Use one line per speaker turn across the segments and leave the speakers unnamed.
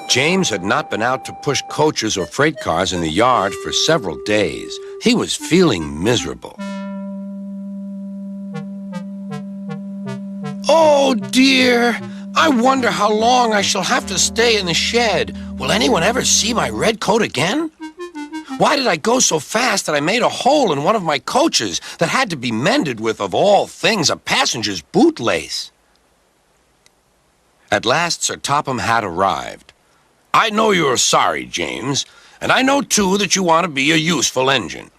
James had not been out to push coaches or freight cars in the yard for several days. He was feeling miserable. Oh, dear! I wonder how long I shall have to stay in the shed. Will anyone ever see my red coat again? Why did I go so fast that I made a hole in one of my coaches that had to be mended with, of all things, a passenger's bootlace? At last, Sir Topham Hatt arrived. I know you are sorry, James, and I know, too, that you want to be a useful engine.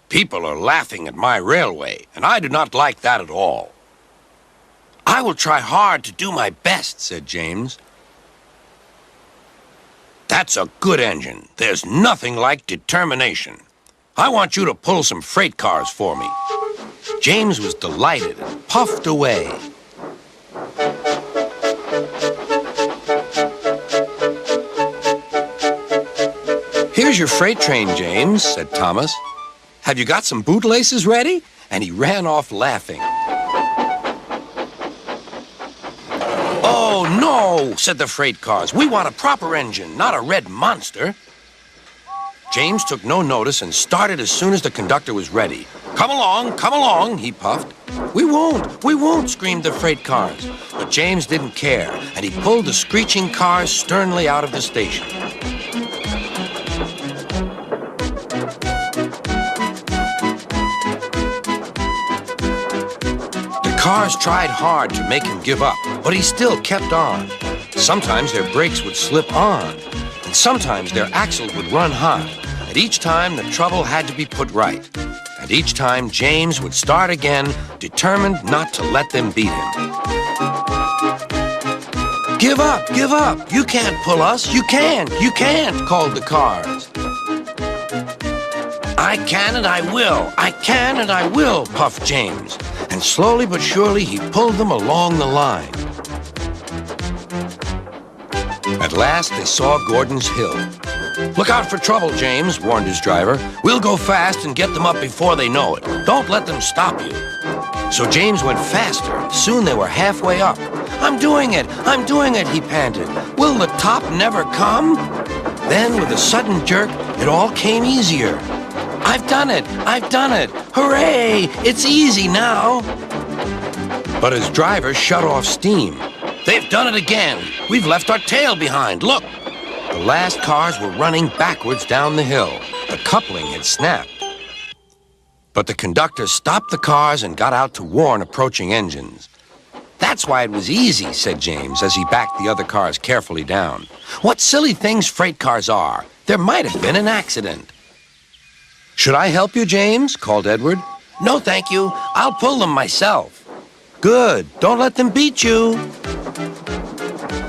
People are laughing at my railway, and I do not like that at all. I will try hard to do my best, said James. That's a good engine. There's nothing like determination. I want you to pull some freight cars for me. James was delighted and puffed away. Here's your freight train, James, said Thomas. Have you got some bootlaces ready? And he ran off laughing. Oh, no, said the freight cars. We want a proper engine, not a red monster. James took no notice and started as soon as the conductor was ready. Come along, he puffed. We won't, screamed the freight cars. But James didn't care, and he pulled the screeching cars sternly out of the station. The cars tried hard to make him give up, but he still kept on. Sometimes their brakes would slip on, and sometimes their axles would run hot. And each time the trouble had to be put right. And each time James would start again, determined not to let them beat him. Give up, you can't pull us, you can't, called the cars. I can and I will, puffed James. And slowly but surely he pulled them along the line. At last they saw Gordon's Hill. Look out for trouble, James, warned his driver. We'll go fast and get them up before they know it. Don't let them stop you. So James went faster. Soon they were halfway up. I'm doing it, he panted. Will the top never come? Then, with a sudden jerk, it all came easier. I've done it! Hooray! It's easy now! But his driver shut off steam. They've done it again! We've left our tail behind, look! The last cars were running backwards down the hill. The coupling had snapped. But the conductor stopped the cars and got out to warn approaching engines. That's why it was easy, said James as he backed the other cars carefully down. What silly things freight cars are! There might have been an accident. Should I help you, James? Called Edward. No, thank you. I'll pull them myself. Good. Don't let them beat you.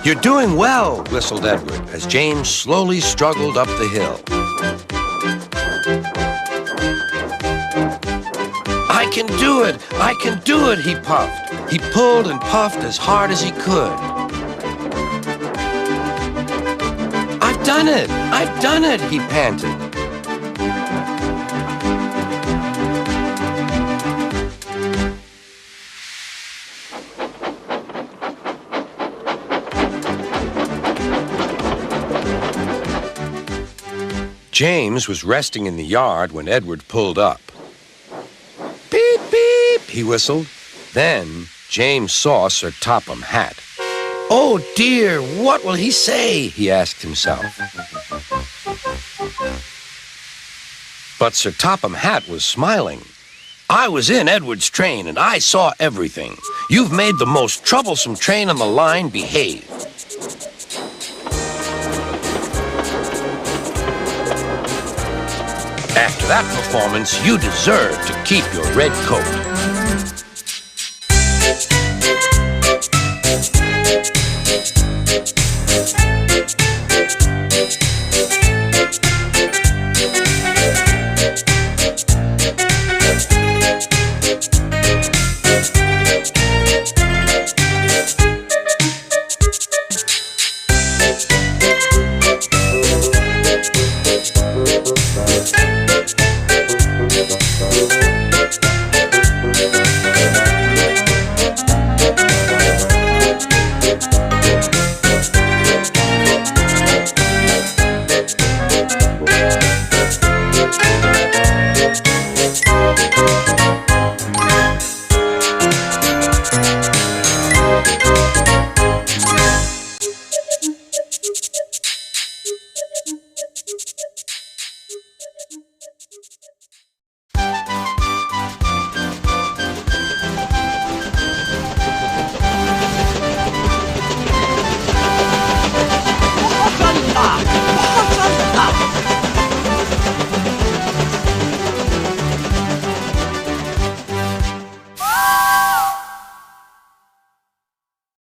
You're doing well, whistled Edward, as James slowly struggled up the hill. I can do it, he puffed. He pulled and puffed as hard as he could. I've done it, he panted. James was resting in the yard when Edward pulled up. Beep, beep, he whistled. Then James saw Sir Topham Hatt. Oh, dear, what will he say? He asked himself. But Sir Topham Hatt was smiling. I was in Edward's train, and I saw everything. You've made the most troublesome train on the line behave. After that performance, you deserve to keep your red coat.